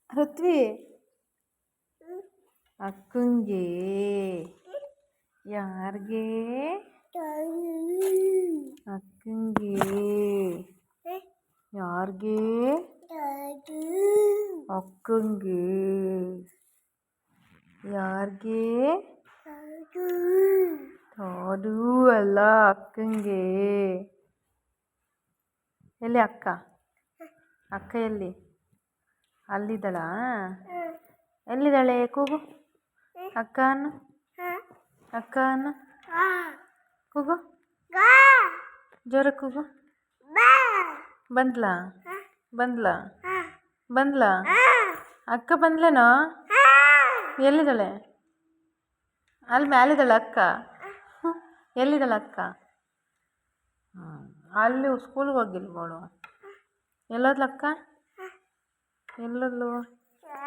ಋತ್ವಿ ಅಕ್ಕಂಗೆ ಯಾರಿಗೆ ಅಕ್ಕಂಗೆ ಯಾರಿಗೆ ಅಕ್ಕಂಗೆ ಯಾರಿಗೆ ಅದು ಅಲ್ಲ ಅಕ್ಕಂಗೆ ಎಲ್ಲಿ ಅಕ್ಕ ಅಕ್ಕ ಎಲ್ಲಿ ಅಲ್ಲಿದ್ದಾಳಾ ಎಲ್ಲಿದ್ದಾಳೆ ಕೂಗು ಅಕ್ಕನ ಅಕ್ಕನ ಕೂಗು ಜೋರ ಕೂಗು ಬಂದ್ಲಾ ಬಂದ್ಲಾ ಬಂದ್ಲಾ ಅಕ್ಕ ಬಂದ್ಲೇನೋ ಎಲ್ಲಿದ್ದಾಳೆ ಅಲ್ಲಿ ಮ್ಯಾಲಿದ್ದಾಳೆ ಅಕ್ಕ ಎಲ್ಲಿದ್ದಾಳೆ ಅಕ್ಕ ಅಲ್ಲಿ ಸ್ಕೂಲ್ಗೆ ಹೋಗಿಲ್ವಳು ಎಲ್ಲೋದ್ಲು ಅಕ್ಕ ಎಲ್ಲೋದ್ಲು